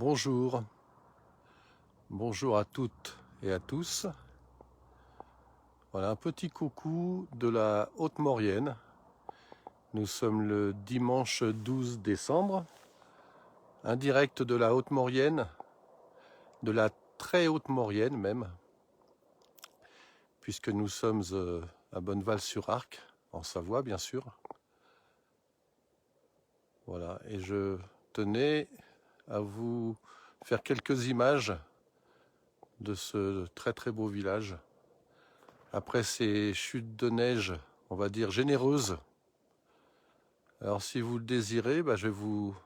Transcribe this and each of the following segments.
Bonjour, bonjour à toutes et à tous. Voilà un petit coucou de la Haute-Maurienne. Nous sommes le dimanche 12 décembre. Un direct de la Haute-Maurienne, de la très Haute-Maurienne même, puisque nous sommes à Bonneval-sur-Arc, en Savoie bien sûr. Voilà, et je tenais à vous faire quelques images de ce très très beau village. Après ces chutes de neige, on va dire généreuses. Alors si vous le désirez, je vais vous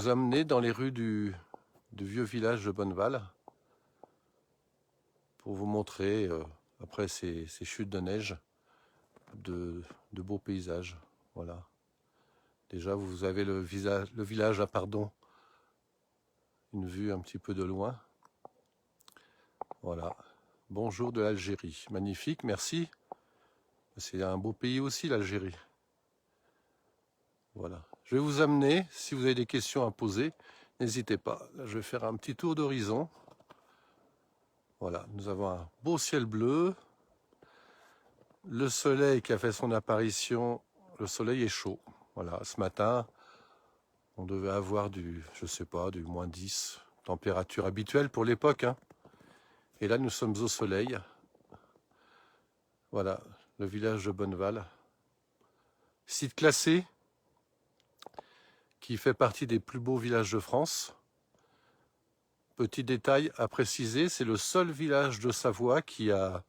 amener dans les rues du vieux village de Bonneval pour vous montrer, après ces chutes de neige, de beaux paysages. Voilà. Déjà vous avez le village, une vue un petit peu de loin. Voilà. Bonjour de l'Algérie. Magnifique, merci. C'est un beau pays aussi, l'Algérie. Voilà. Je vais vous amener, si vous avez des questions à poser, n'hésitez pas. Là, je vais faire un petit tour d'horizon. Voilà, nous avons un beau ciel bleu. Le soleil qui a fait son apparition, le soleil est chaud. Voilà, ce matin, on devait avoir du moins 10, température habituelle pour l'époque, hein. Et là, nous sommes au soleil. Voilà, le village de Bonneval. Site classé, qui fait partie des plus beaux villages de France. Petit détail à préciser, c'est le seul village de Savoie qui a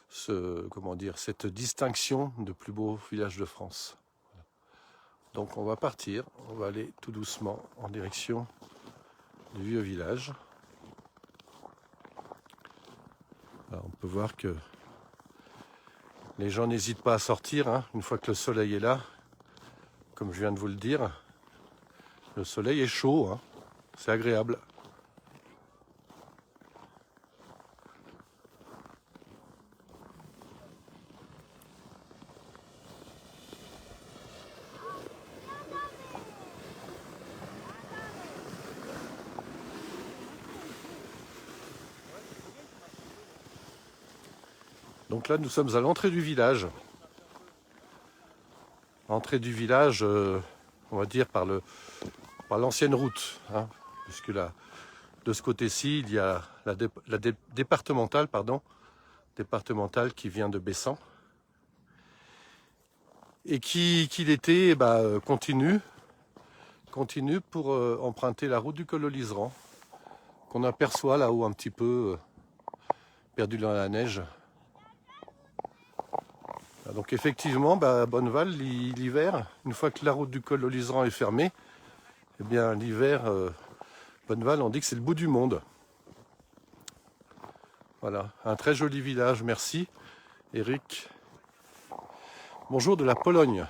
cette distinction de plus beau village de France. Donc on va partir, on va aller tout doucement en direction du vieux village. Alors on peut voir que les gens n'hésitent pas à sortir, hein, une fois que le soleil est là. Comme je viens de vous le dire, le soleil est chaud, hein, c'est agréable. Donc là nous sommes à l'entrée du village. Entrée du village, on va dire par l'ancienne route, hein, puisque là, de ce côté-ci, il y a la départementale qui vient de Bessan et qui l'été continue pour emprunter la route du col de Liseran, qu'on aperçoit là-haut un petit peu perdu dans la neige. Donc effectivement, Bonneval, l'hiver, une fois que la route du col de Liseran est fermée, eh bien l'hiver, Bonneval, on dit que c'est le bout du monde. Voilà, un très joli village, merci Eric. Bonjour de la Pologne.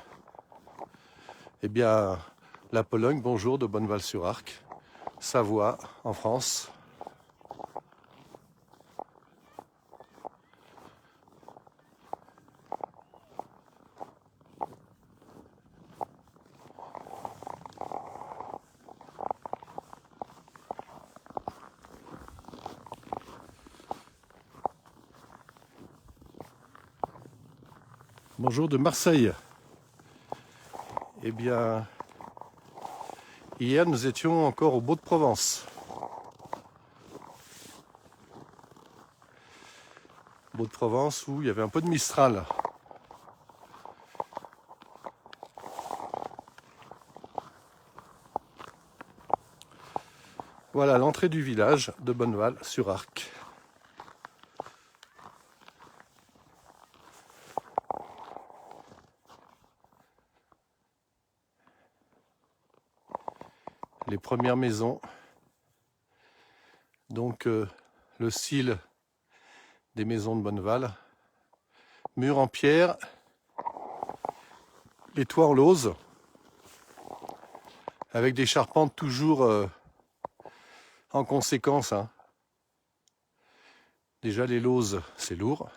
Eh bien, la Pologne, bonjour de Bonneval-sur-Arc, Savoie, en France. Bonjour de Marseille. Eh bien, hier nous étions encore au Beau-de-Provence. Beau-de-Provence où il y avait un peu de Mistral. Voilà l'entrée du village de Bonneval-sur-Arc. Les premières maisons. Donc le style des maisons de Bonneval. Murs en pierre, les toits en lauze, avec des charpentes toujours en conséquence, hein. Déjà les lauses, c'est lourd.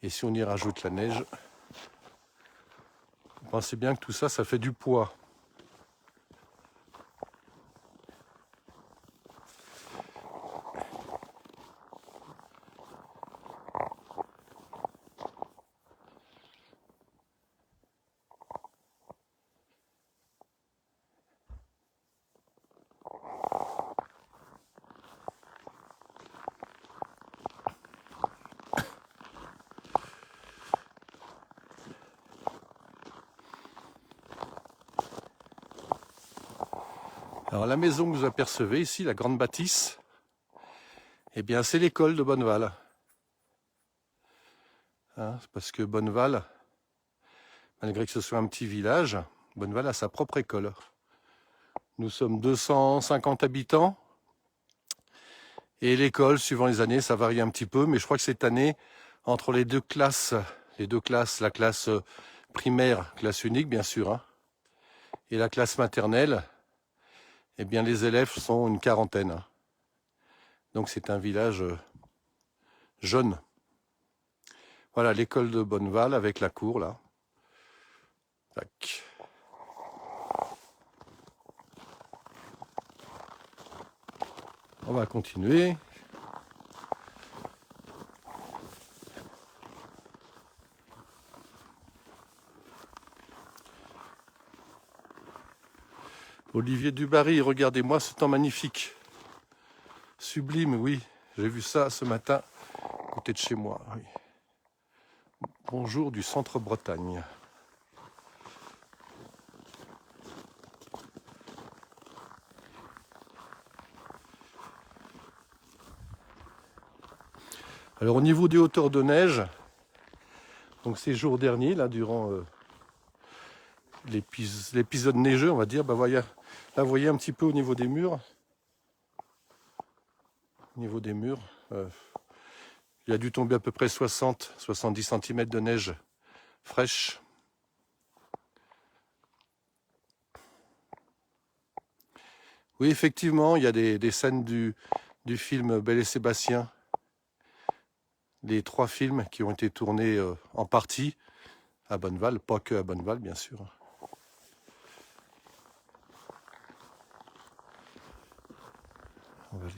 Et si on y rajoute la neige, pensez bien que tout ça, ça fait du poids. Alors la maison que vous apercevez ici, la grande bâtisse, eh bien c'est l'école de Bonneval. Hein, parce que Bonneval, malgré que ce soit un petit village, Bonneval a sa propre école. Nous sommes 250 habitants. Et l'école, suivant les années, ça varie un petit peu. Mais je crois que cette année, entre les deux classes, la classe primaire, classe unique bien sûr, hein, et la classe maternelle, eh bien les élèves sont une quarantaine. Hein. Donc c'est un village jeune. Voilà l'école de Bonneval avec la cour là. Tac. On va continuer. Olivier Dubarry, regardez-moi ce temps magnifique. Sublime, oui. J'ai vu ça ce matin, à côté de chez moi. Oui. Bonjour du centre-Bretagne. Alors au niveau des hauteurs de neige, donc ces jours derniers, là, durant l'épisode neigeux, on va dire, bah, là vous voyez un petit peu au niveau des murs. Au niveau des murs, il a dû tomber à peu près 60-70 cm de neige fraîche. Oui, effectivement, il y a des scènes du film Belle et Sébastien. Les 3 films qui ont été tournés en partie à Bonneval, pas que à Bonneval, bien sûr. On va aller.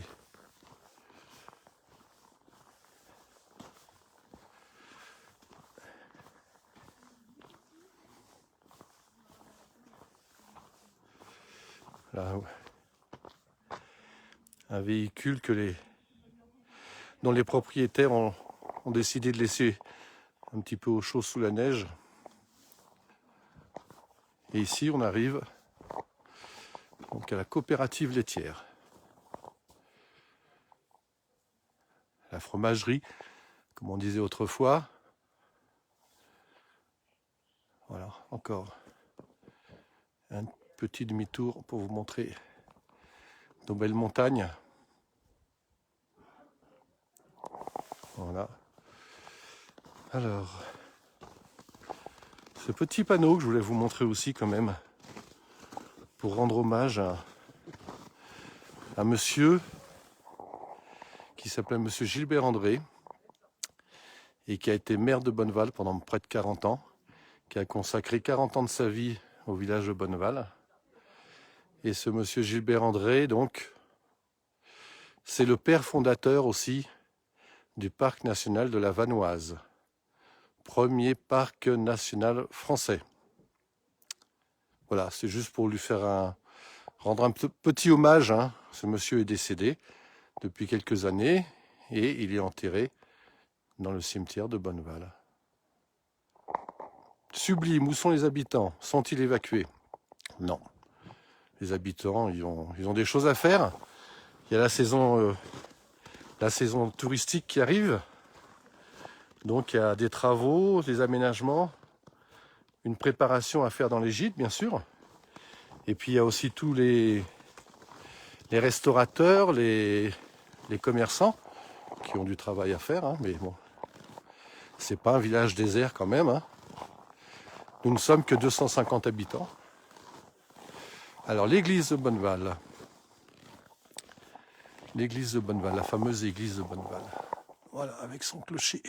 Là, un véhicule dont les propriétaires ont décidé de laisser un petit peu au chaud sous la neige. Et ici, on arrive donc à la coopérative laitière. La fromagerie, comme on disait autrefois. Voilà, encore un petit demi-tour pour vous montrer nos belles montagnes. Voilà. Alors, ce petit panneau que je voulais vous montrer aussi quand même, pour rendre hommage à un monsieur qui s'appelait monsieur Gilbert André et qui a été maire de Bonneval pendant près de 40 ans, qui a consacré 40 ans de sa vie au village de Bonneval. Et ce monsieur Gilbert André, donc, c'est le père fondateur aussi du parc national de la Vanoise, premier parc national français. Voilà, c'est juste pour lui faire rendre un petit hommage. Hein. Ce monsieur est décédé depuis quelques années et il est enterré dans le cimetière de Bonneval. Sublime, où sont les habitants? Sont-ils évacués? Non. Les habitants, ils ont des choses à faire. Il y a la saison touristique qui arrive. Donc il y a des travaux, des aménagements, une préparation à faire dans les gîtes, bien sûr. Et puis il y a aussi tous les restaurateurs, les commerçants qui ont du travail à faire. Hein, mais bon, c'est pas un village désert quand même. Hein. Nous ne sommes que 250 habitants. Alors l'église de Bonneval. L'église de Bonneval, la fameuse église de Bonneval. Voilà, avec son clocher.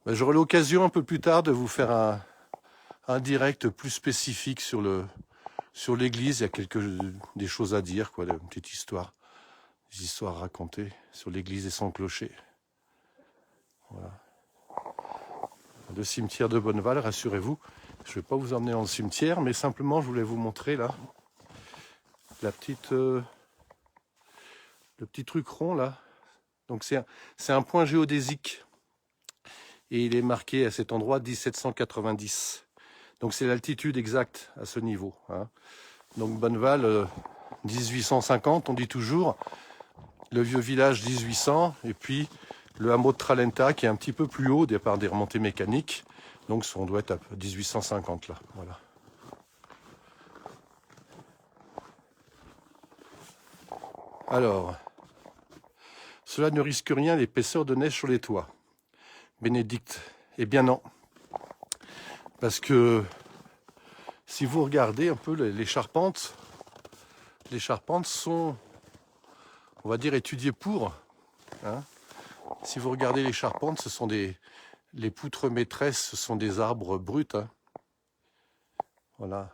Ben, j'aurai l'occasion un peu plus tard de vous faire un direct plus spécifique sur l'église. Il y a des choses à dire, quoi, une petite histoire, des histoires à raconter sur l'église et son clocher. Voilà. Le cimetière de Bonneval, rassurez-vous, je ne vais pas vous emmener dans le cimetière, mais simplement je voulais vous montrer là le petit truc rond là. Donc c'est un point géodésique. et il est marqué à cet endroit 1790. Donc c'est l'altitude exacte à ce niveau. Hein. Donc Bonneval, 1850, on dit toujours. Le vieux village 1800, et puis le hameau de Tralenta qui est un petit peu plus haut au départ des remontées mécaniques. Donc on doit être à 1850 là. Voilà. Alors, cela ne risque rien l'épaisseur de neige sur les toits. Bénédicte, eh bien non. Parce que si vous regardez un peu les charpentes sont, on va dire, étudiées pour. Hein. Si vous regardez les charpentes, ce sont les poutres maîtresses, ce sont des arbres bruts. Hein. Voilà.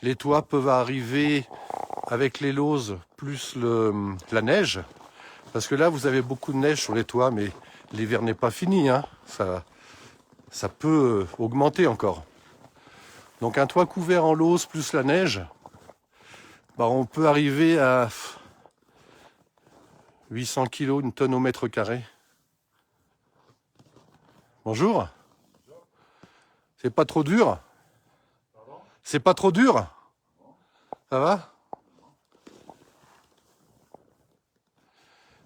Les toits peuvent arriver avec les lauses plus la neige. Parce que là, vous avez beaucoup de neige sur les toits, mais l'hiver n'est pas fini. Hein. Ça peut augmenter encore. Donc un toit couvert en lauze plus la neige, bah, on peut arriver à 800 kg, une tonne au mètre carré. Bonjour. C'est pas trop dur? C'est pas trop dur? Ça va?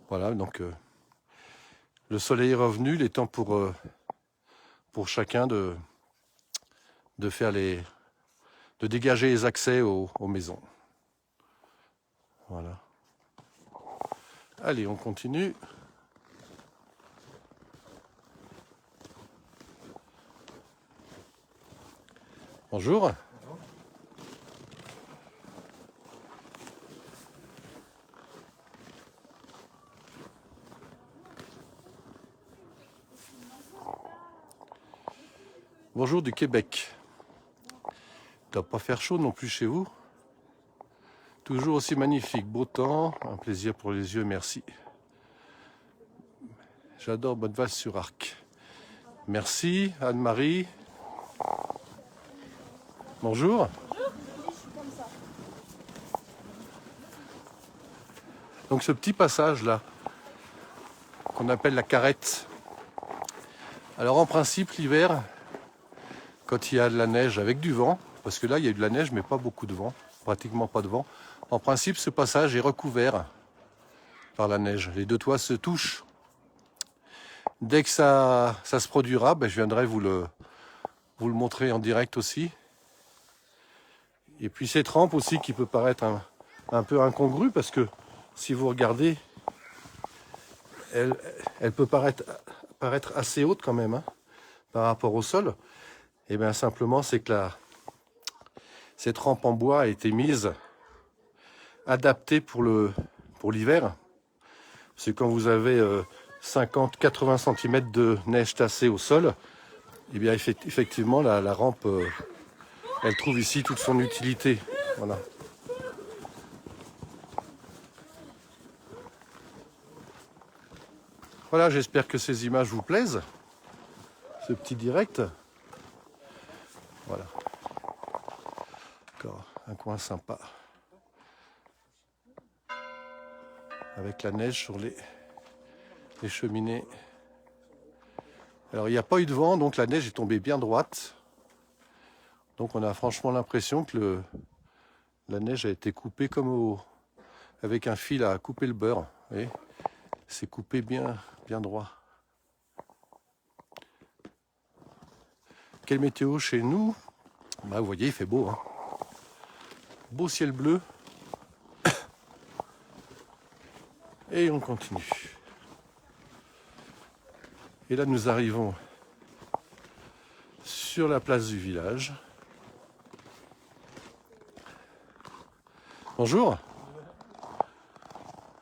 Voilà, donc le soleil est revenu, il est temps pour chacun de faire de dégager les accès aux maisons. Voilà. Allez, on continue. Bonjour. Bonjour du Québec. Il ne doit pas faire chaud non plus chez vous. Toujours aussi magnifique, beau temps, un plaisir pour les yeux, merci. J'adore Bonneval-sur-Arc. Merci Anne-Marie. Bonjour. Donc ce petit passage là, qu'on appelle la carrette. Alors en principe l'hiver, quand il y a de la neige avec du vent, parce que là il y a eu de la neige mais pas beaucoup de vent, pratiquement pas de vent, en principe ce passage est recouvert par la neige. Les deux toits se touchent. Dès que ça se produira, ben, je viendrai vous le montrer en direct aussi. Et puis cette rampe aussi qui peut paraître un peu incongrue parce que si vous regardez, elle peut paraître assez haute quand même hein, par rapport au sol. Et bien simplement c'est que cette rampe en bois a été mise, adaptée pour l'hiver. Parce que quand vous avez 50-80 cm de neige tassée au sol, et bien effectivement la rampe, elle trouve ici toute son utilité. Voilà. Voilà, j'espère que ces images vous plaisent, ce petit direct. Voilà. Encore un coin sympa. Avec la neige sur les cheminées. Alors il n'y a pas eu de vent, donc la neige est tombée bien droite. Donc on a franchement l'impression que la neige a été coupée comme avec un fil à couper le beurre. Vous voyez, c'est coupé bien droit. Quelle météo chez nous? Bah, vous voyez, il fait beau. Hein. Beau ciel bleu. Et on continue. Et là, nous arrivons sur la place du village. Bonjour.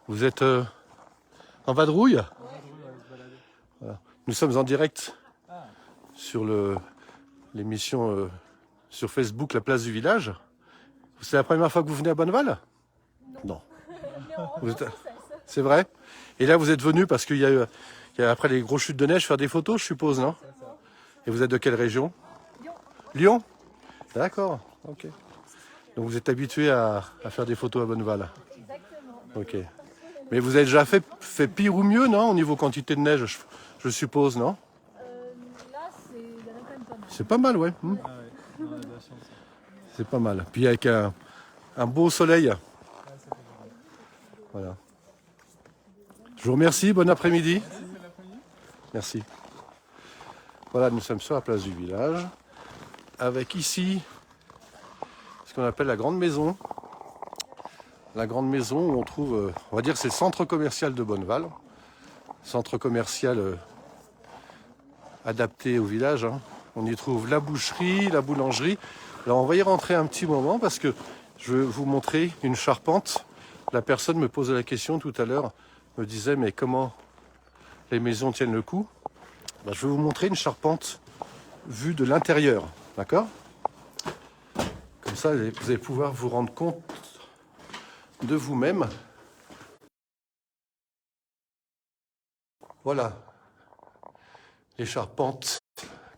Vous êtes en vadrouille? Voilà. Nous sommes en direct sur l'émission sur Facebook, la place du village. C'est la première fois que vous venez à Bonneval? Non. C'est vrai? Et là, vous êtes venu parce qu'il y a après les grosses chutes de neige, faire des photos, je suppose, non? Et vous êtes de quelle région? Lyon. Lyon? D'accord, ok. Donc vous êtes habitué à faire des photos à Bonneval? Exactement. Ok. Mais vous avez déjà fait pire ou mieux, non? Au niveau quantité de neige, je suppose, non? Là, il y en a quand même pas mal. C'est pas mal, ouais. Ah ouais, on a de la chance. C'est pas mal. Puis avec un beau soleil. Ouais, ça fait du bien. Voilà. Je vous remercie, bon après-midi. Merci, bon après-midi. Merci. Voilà, nous sommes sur la place du village, avec ici ce qu'on appelle la grande maison. La grande maison où on trouve, on va dire c'est le centre commercial de Bonneval. Centre commercial adapté au village, hein. On y trouve la boucherie, la boulangerie. Alors on va y rentrer un petit moment parce que je vais vous montrer une charpente. La personne me posait la question tout à l'heure, me disait mais comment les maisons tiennent le coup? Ben, je vais vous montrer une charpente vue de l'intérieur, d'accord? Comme ça vous allez pouvoir vous rendre compte de vous-même. Voilà les charpentes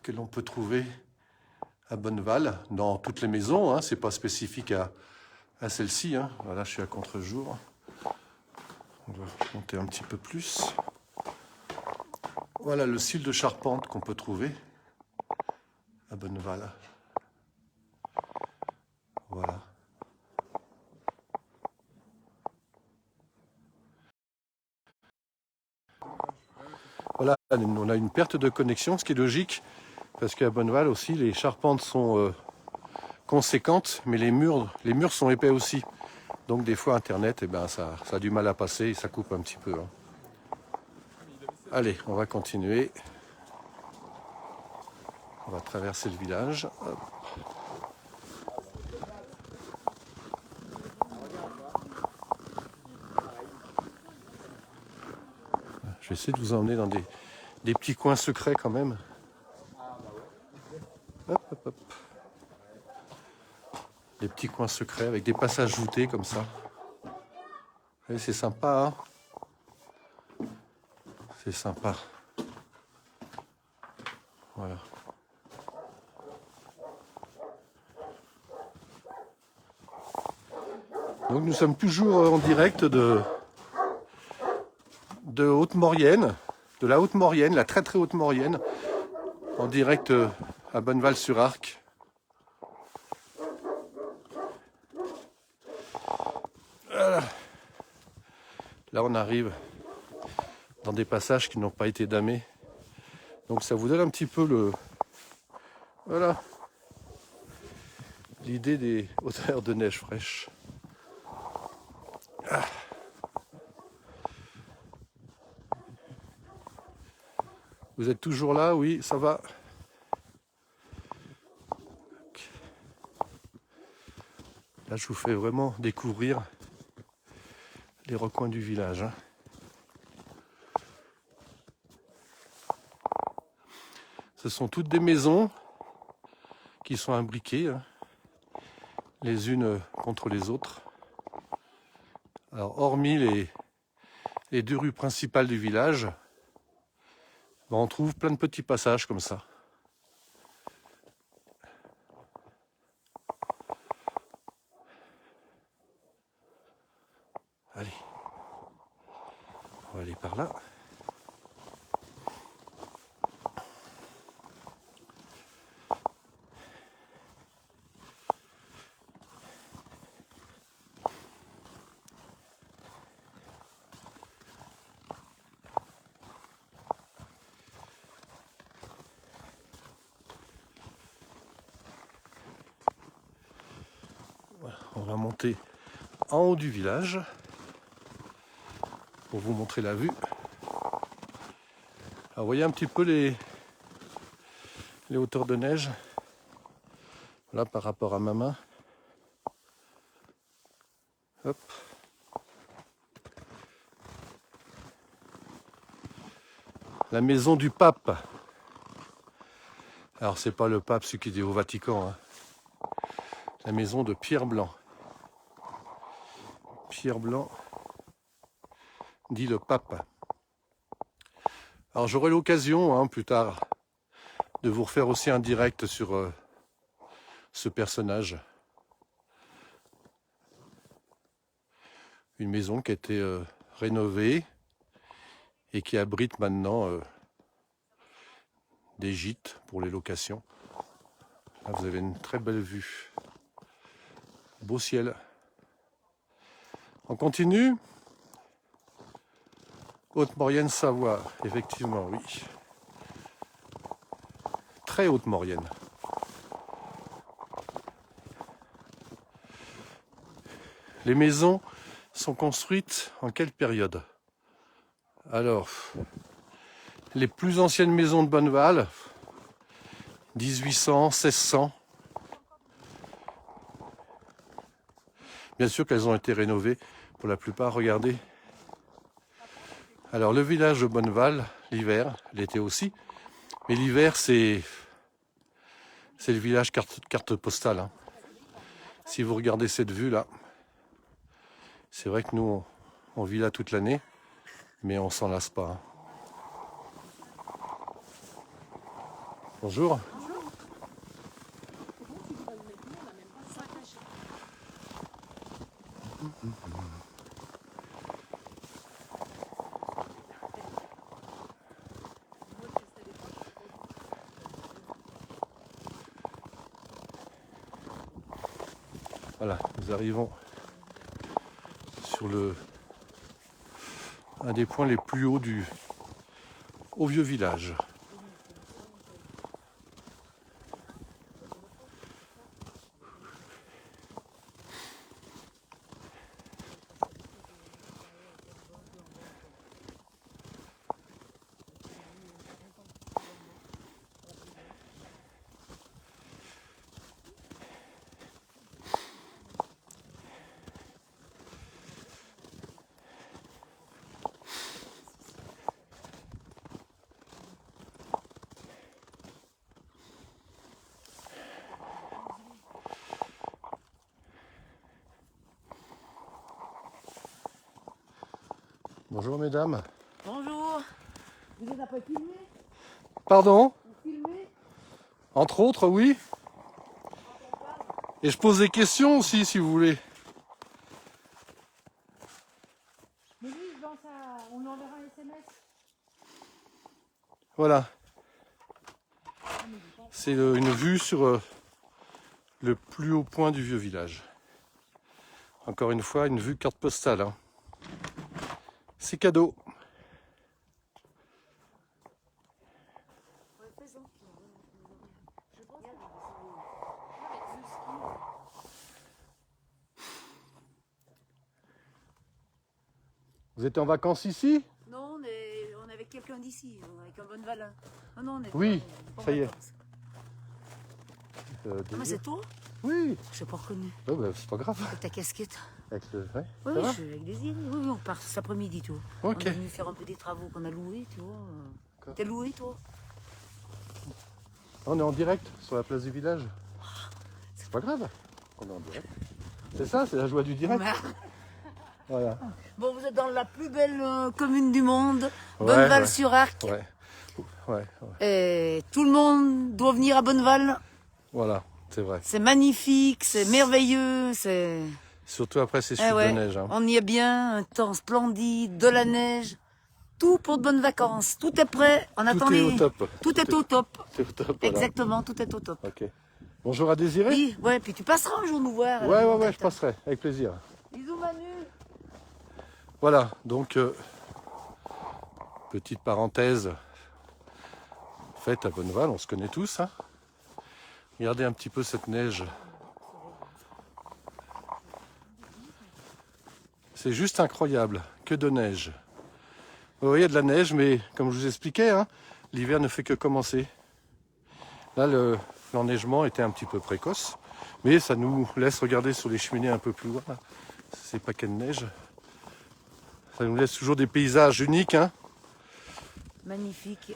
que l'on peut trouver à Bonneval, dans toutes les maisons, hein, c'est pas spécifique à celle-ci, hein. Voilà, je suis à contre-jour. On va monter un petit peu plus. Voilà le style de charpente qu'on peut trouver à Bonneval. Voilà. Voilà, on a une perte de connexion, ce qui est logique, parce qu'à Bonneval aussi, les charpentes sont conséquentes, mais les murs sont épais aussi. Donc des fois, Internet, eh ben, ça a du mal à passer et ça coupe un petit peu, hein. Allez, on va continuer. On va traverser le village. Hop. Je vais essayer de vous emmener dans des petits coins secrets quand même. Hop, hop, hop. Des petits coins secrets avec des passages voûtés comme ça. Et c'est sympa, hein? C'est sympa. Voilà. Donc nous sommes toujours en direct de Haute-Maurienne, de la Haute-Maurienne, la très très Haute-Maurienne, en direct à Bonneval-sur-Arc. Voilà. Là on arrive dans des passages qui n'ont pas été damés. Donc ça vous donne un petit peu voilà, l'idée des hauteurs de neige fraîche. Ah. Vous êtes toujours là? Oui, ça va. Là, je vous fais vraiment découvrir les recoins du village, hein. Ce sont toutes des maisons qui sont imbriquées, hein, les unes contre les autres. Alors, hormis les deux rues principales du village, ben, on trouve plein de petits passages comme ça. Allez, on va aller par là. Voilà, on va monter en haut du village pour vous montrer la vue. Alors, vous voyez un petit peu les hauteurs de neige là par rapport à ma main. Hop. La maison du pape. Alors c'est pas le pape celui qui est au Vatican, hein. La maison de Pierre Blanc. Pierre Blanc dit le pape. Alors j'aurai l'occasion, hein, plus tard, de vous refaire aussi un direct sur ce personnage. Une maison qui a été rénovée et qui abrite maintenant des gîtes pour les locations. Là, vous avez une très belle vue. Beau ciel. On continue. Haute-Maurienne, Savoie, effectivement, oui. Très Haute-Maurienne. Les maisons sont construites en quelle période? Alors, les plus anciennes maisons de Bonneval, 1800, 1600. Bien sûr qu'elles ont été rénovées pour la plupart, regardez. Alors le village de Bonneval, l'hiver, l'été aussi, mais l'hiver c'est le village carte postale. Hein. Si vous regardez cette vue là, c'est vrai que nous on vit là toute l'année, mais on s'en lasse pas. Hein. Bonjour. Voilà, nous arrivons sur un des points les plus hauts au vieux village. Bonjour mesdames. Bonjour. Vous êtes après filmé? Pardon? Vous filmez? Entre autres, oui. Et je pose des questions aussi, si vous voulez. Mais lui, on lui enverra un SMS. Voilà. C'est une vue sur le plus haut point du vieux village. Encore une fois, une vue carte postale. Hein. C'est cadeau. Vous êtes en vacances ici? Non, on est avec quelqu'un d'ici, avec un Bonneval. Non, non, on est Oui, pas en ça y est. vacances. Ah, mais c'est toi? Oui. Je t'ai pas reconnu. Oh, bah, c'est pas grave. Avec ta casquette. Avec le... ouais, Oui, ça va je suis avec Désiré. Oui, oui, on part cet après-midi, tu vois. Ok. On est venu faire un peu des travaux qu'on a loués, tu vois. D'accord. T'es loué, toi? On est en direct sur la place du village. C'est pas grave. On est en direct. C'est ça, c'est la joie du direct. Voilà. Bon, vous êtes dans la plus belle commune du monde, Ouais, Bonneval-sur-Arc. Ouais. Ouais. Et tout le monde doit venir à Bonneval. Voilà, c'est vrai. C'est magnifique, c'est merveilleux, c'est... Surtout après ces Eh chutes ouais, de neige. Hein. on y est bien, un temps splendide, de la neige, tout pour de bonnes vacances. Tout est prêt, on attend Tout est les... au top. Tout est au top. C'est au top. Voilà. Exactement, tout est au top. Ok. Bonjour à Désiré. Oui, ouais, puis tu passeras un jour nous voir. Ouais, je passerai, avec plaisir. Bisous Manu. Voilà, donc, petite parenthèse faite à Bonneval, on se connaît tous. Hein. Regardez un petit peu cette neige. C'est juste incroyable, que de neige. Vous voyez, il y a de la neige, mais comme je vous expliquais, hein, l'hiver ne fait que commencer. Là, l'enneigement était un petit peu précoce, mais ça nous laisse regarder sur les cheminées un peu plus loin. C'est pas qu'elle neige. Ça nous laisse toujours des paysages uniques. Hein. Magnifique.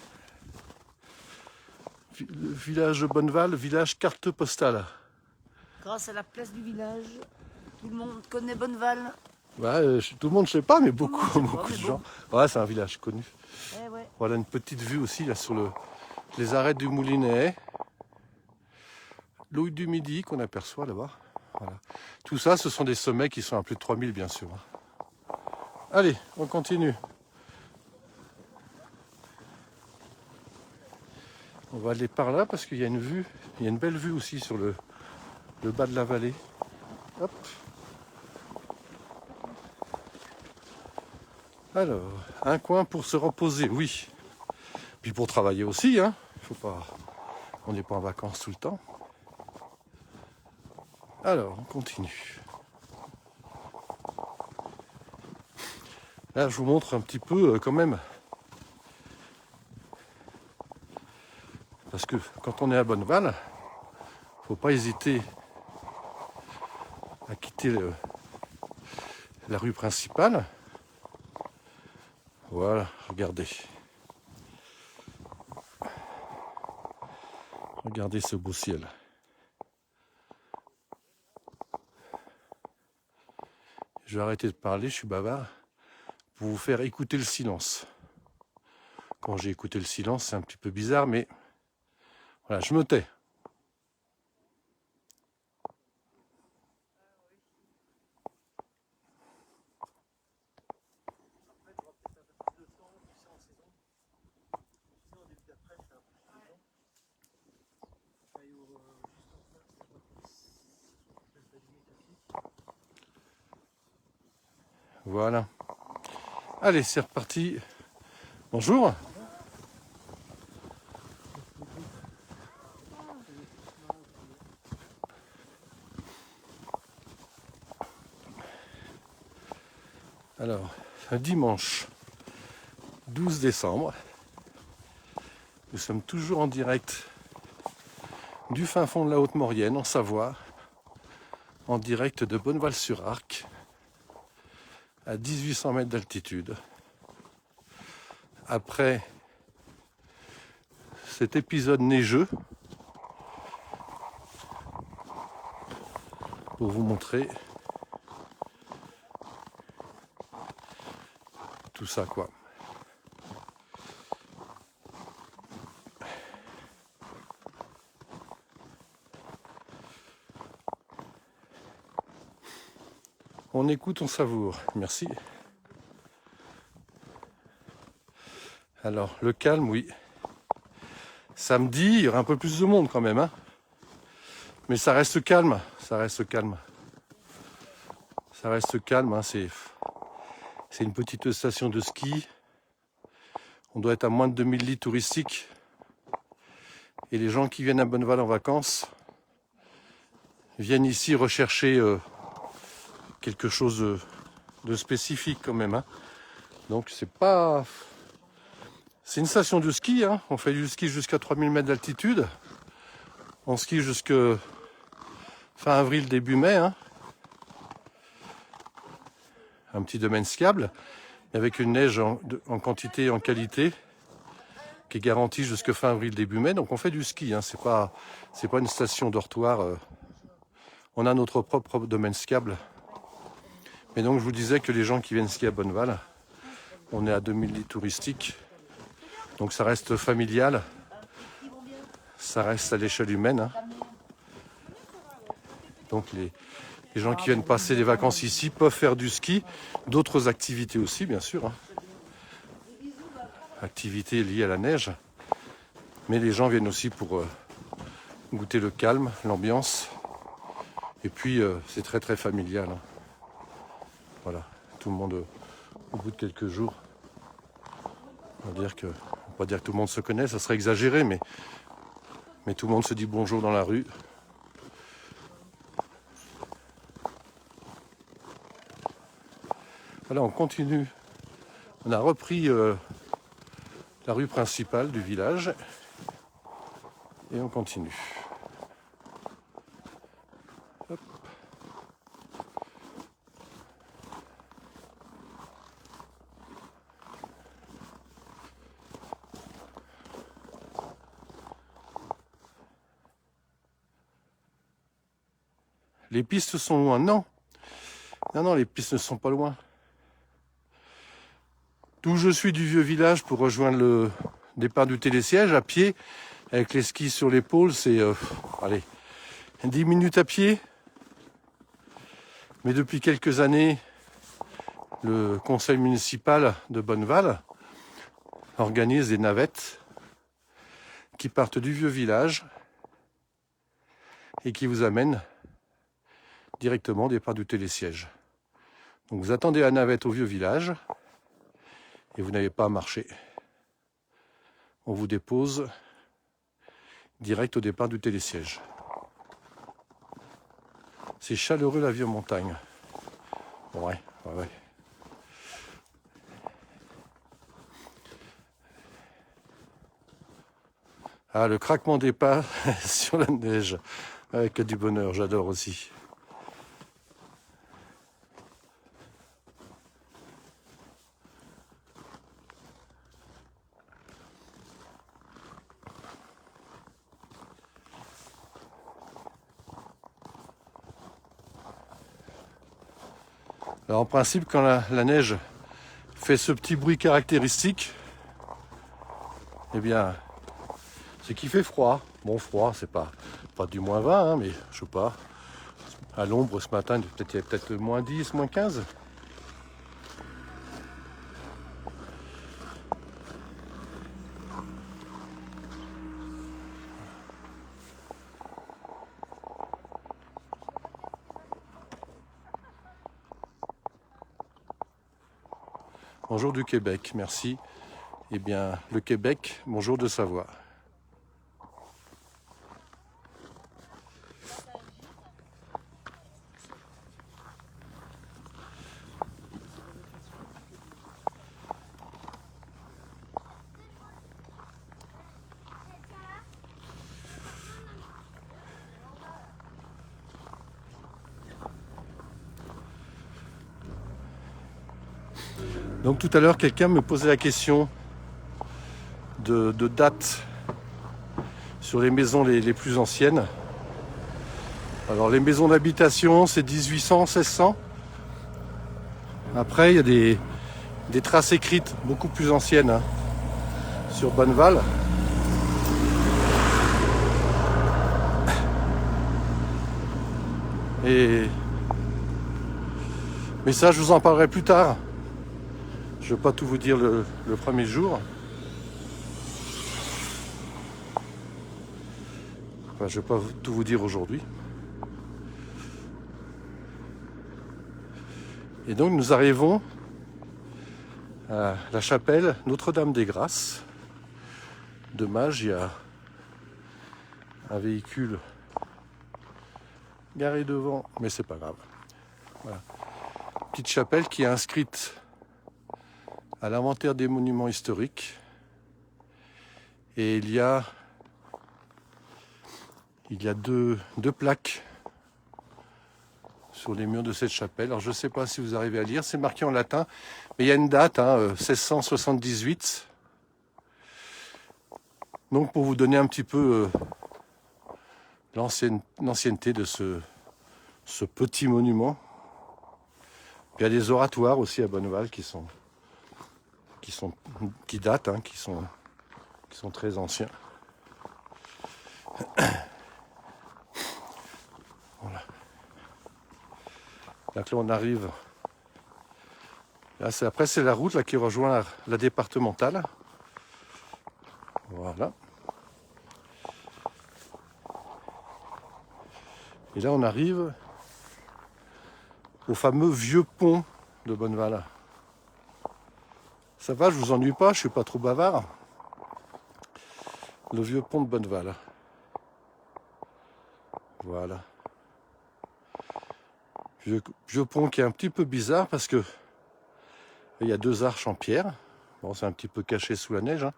Le village de Bonneval, village carte postale. Grâce à la place du village, tout le monde connaît Bonneval. Ouais, tout le monde ne sait pas, mais beaucoup, monde sait pas, beaucoup de mais gens. Ouais, c'est un village connu. Eh ouais. Voilà une petite vue aussi là sur les arêtes du Moulinet. L'Ouille du Midi qu'on aperçoit là-bas. Voilà. Tout ça, ce sont des sommets qui sont à plus de 3000 bien sûr. Allez, on continue. On va aller par là parce qu'il y a une vue, il y a une belle vue aussi sur le bas de la vallée. Hop. Alors, un coin pour se reposer, oui. Puis pour travailler aussi, hein. Faut pas, on n'est pas en vacances tout le temps. Alors, on continue. Là, je vous montre un petit peu quand même. Parce que quand on est à Bonneval, faut pas hésiter à quitter la rue principale. Voilà, regardez. Regardez ce beau ciel. Je vais arrêter de parler, je suis bavard, pour vous faire écouter le silence. Quand j'ai écouté le silence, c'est un petit peu bizarre, mais voilà, je me tais. Voilà. Allez, c'est reparti. Bonjour. Alors, dimanche 12 décembre, nous sommes toujours en direct du fin fond de la Haute-Maurienne, en Savoie, en direct de Bonneval-sur-Arc, à 1800 mètres d'altitude. Après cet épisode neigeux, pour vous montrer tout ça, quoi. On écoute, on savoure. Merci. Alors, le calme, oui. Samedi, il y aura un peu plus de monde quand même, hein. Mais ça reste calme, ça reste calme. Ça reste calme, hein. C'est une petite station de ski. On doit être à moins de 2000 lits touristiques. Et les gens qui viennent à Bonneval en vacances viennent ici rechercher quelque chose de spécifique quand même, hein. Donc c'est pas... C'est une station de ski, hein. On fait du ski jusqu'à 3000 mètres d'altitude. On skie jusque fin avril, début mai, hein. Un petit domaine skiable, avec une neige en quantité et en qualité qui est garantie jusque fin avril, début mai. Donc on fait du ski, hein. C'est pas une station dortoir. On a notre propre domaine skiable. Mais donc je vous disais que les gens qui viennent skier à Bonneval, on est à 2000 lits touristiques. Donc ça reste familial. Ça reste à l'échelle humaine, hein. Donc les gens qui viennent passer les vacances ici peuvent faire du ski, d'autres activités aussi, bien sûr, hein. Activités liées à la neige. Mais les gens viennent aussi pour goûter le calme, l'ambiance. Et puis c'est très très familial, hein. Voilà, tout le monde au bout de quelques jours. On va pas dire que tout le monde se connaît, ça serait exagéré, mais tout le monde se dit bonjour dans la rue. Voilà, on continue. On a repris la rue principale du village et on continue. Hop. Les pistes sont loin. Non, les pistes ne sont pas loin. D'où je suis du vieux village pour rejoindre le départ du télésiège à pied, avec les skis sur l'épaule, c'est 10 minutes à pied. Mais depuis quelques années, le conseil municipal de Bonneval organise des navettes qui partent du vieux village et qui vous amènent directement au départ du télésiège. Donc vous attendez la navette au vieux village et vous n'avez pas à marcher. On vous dépose direct au départ du télésiège. C'est chaleureux la vieille montagne. Ouais. Ah, le craquement des pas sur la neige, avec du bonheur, j'adore aussi. Alors en principe, quand la neige fait ce petit bruit caractéristique, eh bien, c'est qu'il fait froid. Bon, froid, c'est pas du moins 20, hein, mais je sais pas. À l'ombre ce matin, il y avait peut-être moins 10, moins 15. Bonjour du Québec, merci. Eh bien, le Québec, bonjour de Savoie. Donc tout à l'heure, quelqu'un me posait la question de date sur les maisons les plus anciennes. Alors les maisons d'habitation, c'est 1800, 1600. Après, il y a des traces écrites beaucoup plus anciennes, hein, sur Bonneval. Mais ça, je vous en parlerai plus tard. Je ne vais pas tout vous dire le premier jour. Enfin, je ne vais pas tout vous dire aujourd'hui. Et donc nous arrivons à la chapelle Notre-Dame-des-Grâces. Dommage, il y a un véhicule garé devant, mais c'est pas grave. Voilà. Petite chapelle qui est inscrite à l'inventaire des monuments historiques. Et il y a deux plaques sur les murs de cette chapelle. Alors je ne sais pas si vous arrivez à lire, c'est marqué en latin, mais il y a une date, 1678. Donc pour vous donner un petit peu l'ancienneté de ce petit monument. Il y a des oratoires aussi à Bonneval qui datent, hein, qui sont très anciens. Voilà. Donc là on arrive. Là, après c'est la route là, qui rejoint la départementale. Voilà. Et là on arrive au fameux vieux pont de Bonneval. Ça va, je vous ennuie pas, je suis pas trop bavard. Le vieux pont de Bonneval. Voilà. Vieux pont qui est un petit peu bizarre parce que il y a deux arches en pierre. Bon, c'est un petit peu caché sous la neige, hein.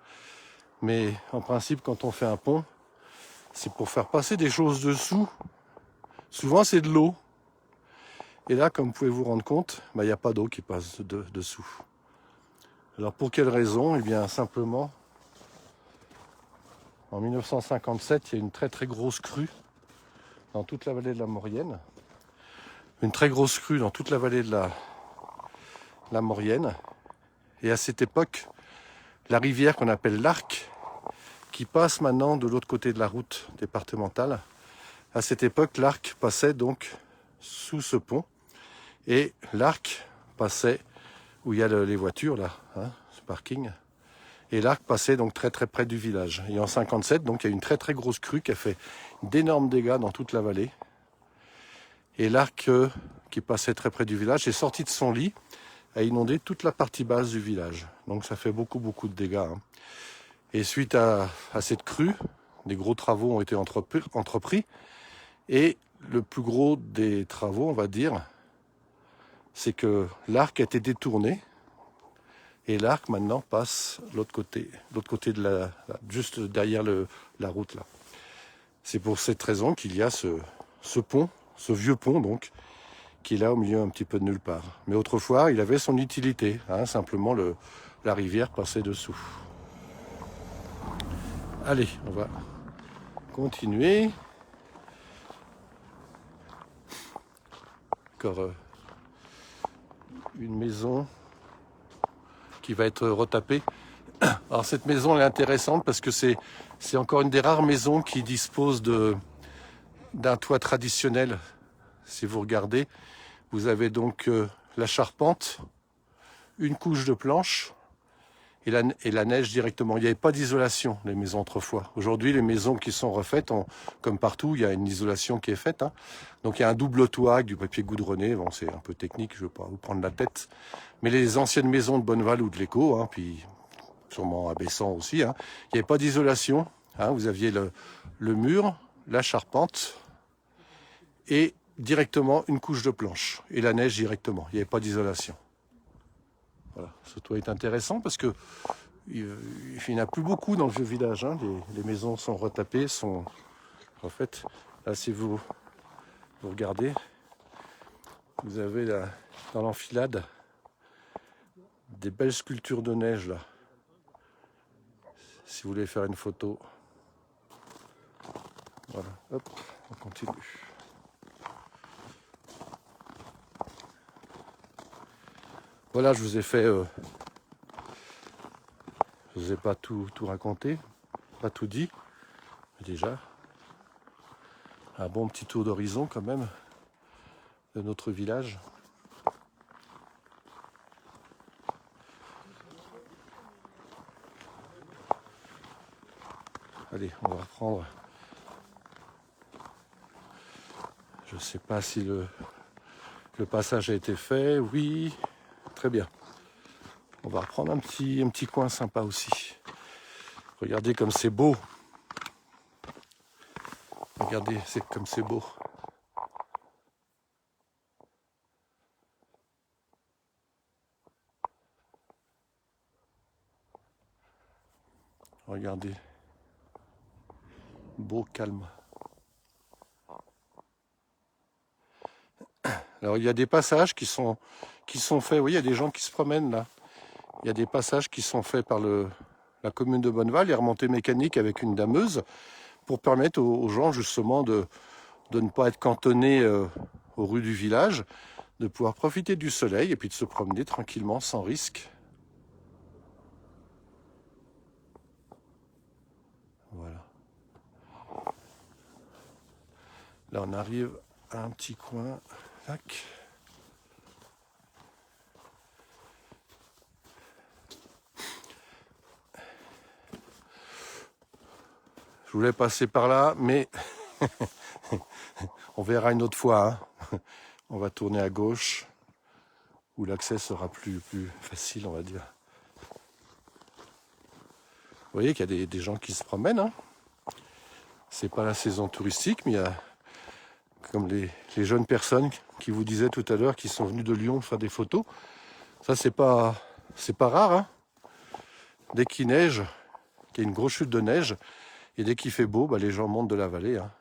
Mais en principe, quand on fait un pont, c'est pour faire passer des choses dessous. Souvent, c'est de l'eau. Et là, comme vous pouvez vous rendre compte, il n'y a pas d'eau qui passe dessous. Alors, pour quelle raison? Eh bien, simplement, en 1957, il y a une très très grosse crue dans toute la vallée de la Maurienne. Une très grosse crue dans toute la vallée de la Maurienne. Et à cette époque, la rivière qu'on appelle l'Arc, qui passe maintenant de l'autre côté de la route départementale, à cette époque, l'Arc passait donc sous ce pont. Et l'Arc passait où il y a les voitures, là, hein, ce parking. Et l'Arc passait donc très très près du village. Et en 57, donc il y a une très très grosse crue qui a fait d'énormes dégâts dans toute la vallée. Et l'Arc qui passait très près du village est sorti de son lit, a inondé toute la partie basse du village. Donc ça fait beaucoup de dégâts. Hein. Et suite à cette crue, des gros travaux ont été entrepris. Et le plus gros des travaux, on va dire, c'est que l'Arc a été détourné. Et l'Arc maintenant passe l'autre côté de juste derrière la route là. C'est pour cette raison qu'il y a ce pont, ce vieux pont donc, qui est là au milieu un petit peu de nulle part. Mais autrefois, il avait son utilité, hein, simplement la rivière passait dessous. Allez, on va continuer. Encore une maison qui va être retapée. Alors cette maison elle est intéressante parce que c'est encore une des rares maisons qui dispose d'un toit traditionnel. Si vous regardez, vous avez donc la charpente, une couche de planches et la neige directement. Il n'y avait pas d'isolation, les maisons autrefois. Aujourd'hui, les maisons qui sont refaites, comme partout, il y a une isolation qui est faite. Hein. Donc il y a un double toit avec du papier goudronné. Bon, c'est un peu technique, je ne veux pas vous prendre la tête. Mais les anciennes maisons de Bonneval ou de l'Écho, hein, puis sûrement à Bessan aussi, hein, il n'y avait pas d'isolation. Hein. Vous aviez le mur, la charpente et directement une couche de planches. Et la neige directement. Il n'y avait pas d'isolation. Voilà. Ce toit est intéressant parce que il n'y en a plus beaucoup dans le vieux village. Hein. Les maisons sont retapées, en fait, là si vous regardez, vous avez là, dans l'enfilade des belles sculptures de neige là. Si vous voulez faire une photo. Voilà, hop, on continue. Voilà, je vous ai fait... je vous ai pas tout raconté, pas tout dit. Mais déjà, un bon petit tour d'horizon quand même de notre village. Allez, on va reprendre. Je ne sais pas si le passage a été fait. Oui, très bien. On va reprendre un petit coin sympa aussi. Regardez comme c'est beau. Regardez, c'est comme c'est beau. Regardez. Beau, calme. Alors il y a des passages qui sont faits. Vous voyez, il y a des gens qui se promènent là. Il y a des passages qui sont faits par la commune de Bonneval, les remontées mécaniques avec une dameuse, pour permettre aux gens justement de ne pas être cantonnés aux rues du village, de pouvoir profiter du soleil et puis de se promener tranquillement sans risque. Voilà. Là on arrive à un petit coin. Tac. Je voulais passer par là, mais on verra une autre fois. Hein. On va tourner à gauche, où l'accès sera plus facile, on va dire. Vous voyez qu'il y a des gens qui se promènent. Hein. C'est pas la saison touristique, mais il y a comme les jeunes personnes qui vous disaient tout à l'heure, qui sont venus de Lyon faire des photos. Ça, c'est pas rare. Hein. Dès qu'il neige, qu'il y a une grosse chute de neige, et dès qu'il fait beau, bah, les gens montent de la vallée. Hein.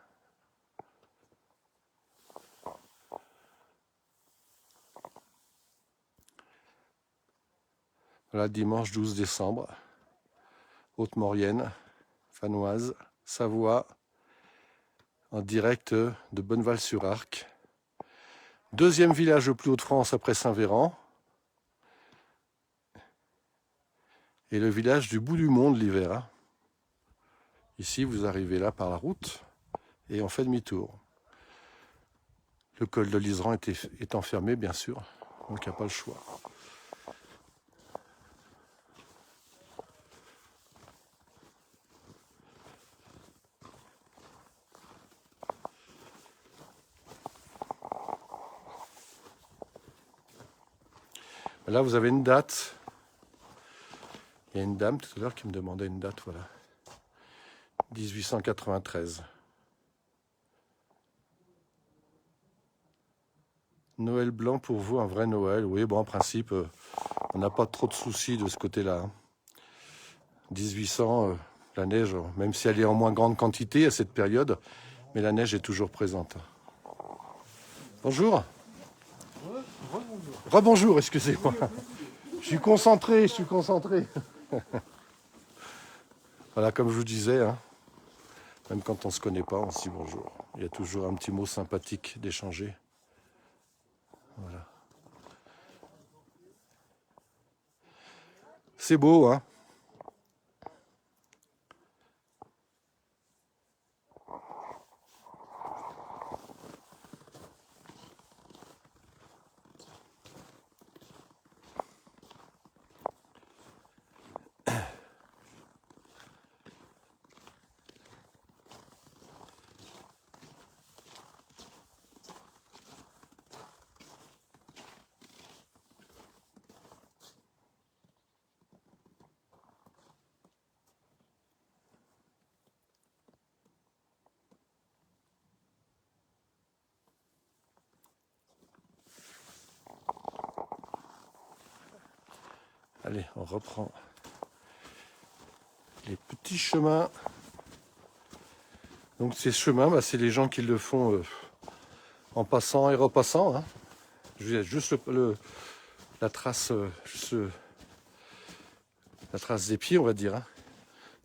Voilà, dimanche 12 décembre, Haute-Maurienne, Fanoise, Savoie, en direct de Bonneval-sur-Arc. Deuxième village le plus haut de France après Saint-Véran. Et le village du bout du monde l'hiver. Hein. Ici, vous arrivez là par la route et on fait demi-tour. Le col de l'Iseran est enfermé, bien sûr, donc il n'y a pas le choix. Là, vous avez une date. Il y a une dame tout à l'heure qui me demandait une date, voilà. 1893. Noël blanc pour vous, un vrai Noël. Oui, bon, en principe, on n'a pas trop de soucis de ce côté-là. 1800, la neige, même si elle est en moins grande quantité à cette période, mais la neige est toujours présente. Bonjour. Rebonjour, excusez-moi. Je suis concentré. Voilà, comme je vous disais, hein, même quand on ne se connaît pas, on se dit bonjour. Il y a toujours un petit mot sympathique d'échanger. Voilà. C'est beau, hein? Allez, on reprend les petits chemins. Donc ces chemins, bah, c'est les gens qui le font en passant et repassant. Hein. Juste la trace, la trace des pieds, on va dire. Hein.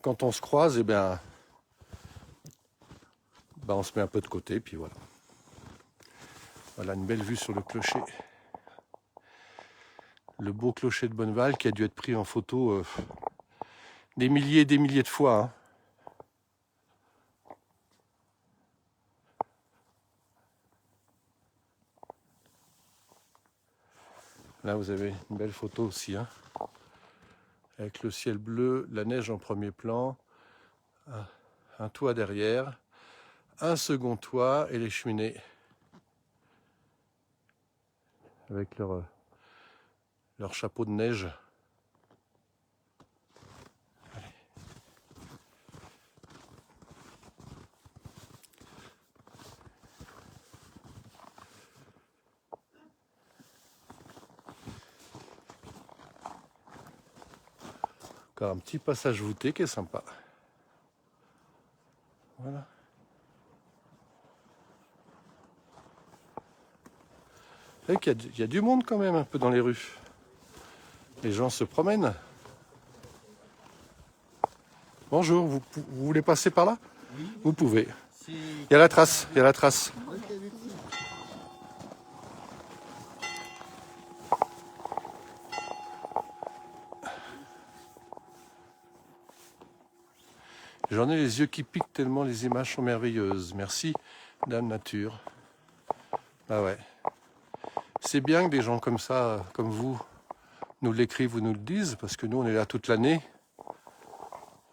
Quand on se croise, eh bien, bah, on se met un peu de côté, puis voilà. Voilà une belle vue sur le clocher. Le beau clocher de Bonneval qui a dû être pris en photo des milliers et des milliers de fois. Hein. Là, vous avez une belle photo aussi, hein, avec le ciel bleu, la neige en premier plan, un toit derrière, un second toit et les cheminées avec leur chapeau de neige. Encore un petit passage voûté qui est sympa. Voilà. Vous savez qu'il y a du monde quand même un peu dans les rues. Les gens se promènent. Bonjour, vous voulez passer par là? Oui. Vous pouvez. Il y a la trace, il y a la trace. J'en ai les yeux qui piquent tellement les images sont merveilleuses. Merci, Dame Nature. Ah ouais. C'est bien que des gens comme ça, comme vous, nous l'écrivent ou nous le disent, parce que nous, on est là toute l'année.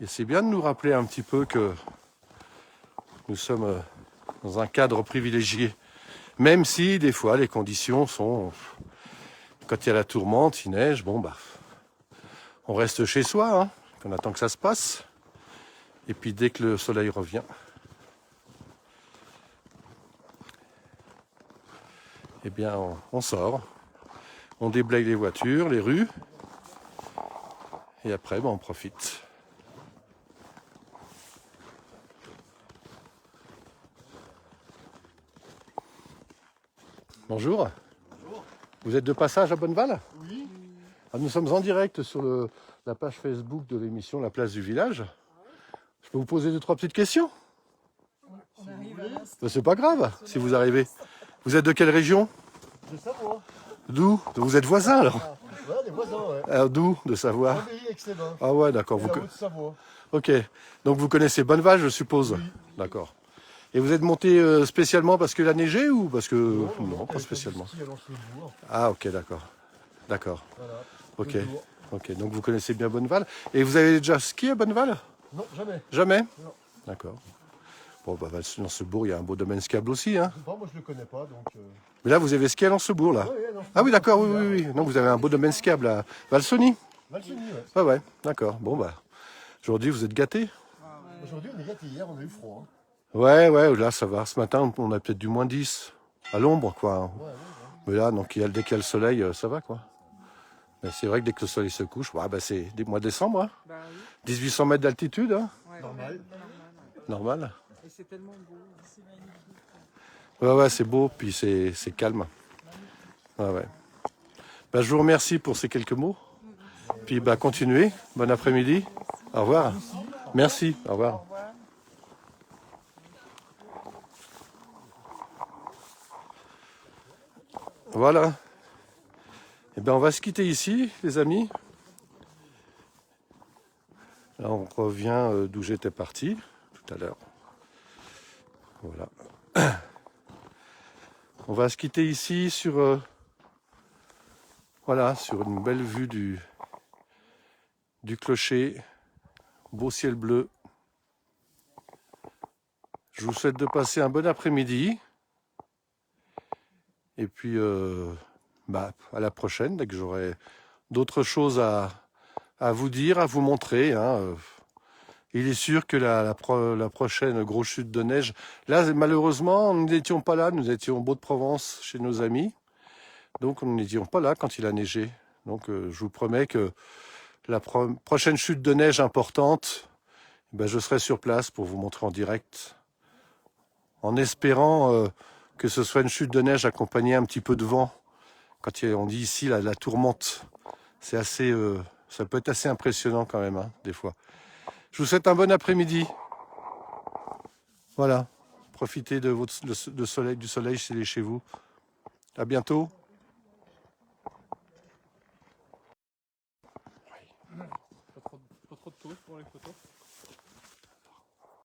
Et c'est bien de nous rappeler un petit peu que nous sommes dans un cadre privilégié. Même si, des fois, les conditions sont... Quand il y a la tourmente, il neige, bon, bah... On reste chez soi, hein, on attend que ça se passe. Et puis, dès que le soleil revient... Eh bien, on sort. On déblaye les voitures, les rues. Et après, on profite. Bonjour. Bonjour. Vous êtes de passage à Bonneval? Oui. Ah, nous sommes en direct sur la page Facebook de l'émission La Place du Village. Je peux vous poser 2-3 petites questions? C'est pas grave si vous arrivez. Vous êtes de quelle région? De Savoie. D'où? Vous êtes voisins alors? Ouais, des voisins, ouais. Alors, d'où? De Savoie? Chambéry-Aix-les-Bains. Ah ouais, d'accord. Et la Haute-Savoie. Ok. Donc vous connaissez Bonneval, je suppose? Oui. D'accord. Et vous êtes monté spécialement parce qu'il a neigé ou parce que... Non, pas spécialement. Ah ok, d'accord. D'accord. Voilà. Ok. Ok, donc vous connaissez bien Bonneval. Et vous avez déjà skié à Bonneval? Non, jamais. Jamais? Non. D'accord. Bon, bah, Lancebourg, il y a un beau domaine skiable aussi. Hein. Bon, moi je le connais pas, donc. Mais là, vous avez skié à Lancebourg, là. Ouais, ouais, non, Ah oui, d'accord, oui, oui, oui. Non, vous avez un beau domaine skiable à Valsony. Valsony, ouais. Ah ouais, d'accord. Bon, bah, aujourd'hui, vous êtes gâtés. Aujourd'hui, on est gâtés. Hier, on a eu froid. Hein. Ouais, ouais, là, ça va. Ce matin, on a peut-être du -10 à l'ombre, quoi. Ouais, ouais, ouais. Mais là, donc, dès qu'il y a le soleil, ça va, quoi. Mais c'est vrai que dès que le soleil se couche, ouais, bah, c'est des mois de décembre. Hein. Bah oui. 1800 mètres d'altitude, hein. Ouais, Normal. ouais. Normal. Et c'est tellement beau. C'est magnifique. Ouais, ouais, c'est beau, puis c'est calme. Ouais, ouais. Bah, je vous remercie pour ces quelques mots. Puis, bah, continuez. Bon après-midi. Au revoir. Merci. Au revoir. Au revoir. Voilà. Eh bien, on va se quitter ici, les amis. Là, on revient d'où j'étais parti tout à l'heure. Voilà. On va se quitter ici sur, voilà, sur une belle vue du clocher. Beau ciel bleu. Je vous souhaite de passer un bon après-midi. Et puis, bah, à la prochaine, dès que j'aurai d'autres choses à vous dire, à vous montrer. Hein. Il est sûr que la prochaine grosse chute de neige, là, malheureusement, nous n'étions pas là. Nous étions au Beau-de-Provence chez nos amis. Donc, nous n'étions pas là quand il a neigé. Donc, je vous promets que la prochaine chute de neige importante, ben, je serai sur place pour vous montrer en direct. En espérant que ce soit une chute de neige accompagnée un petit peu de vent. Quand on dit ici la tourmente, c'est assez, ça peut être assez impressionnant quand même, hein, des fois. Je vous souhaite un bon après-midi. Voilà, profitez de soleil, du soleil s'il est chez vous. À bientôt. Pas trop de touristes pour les photos.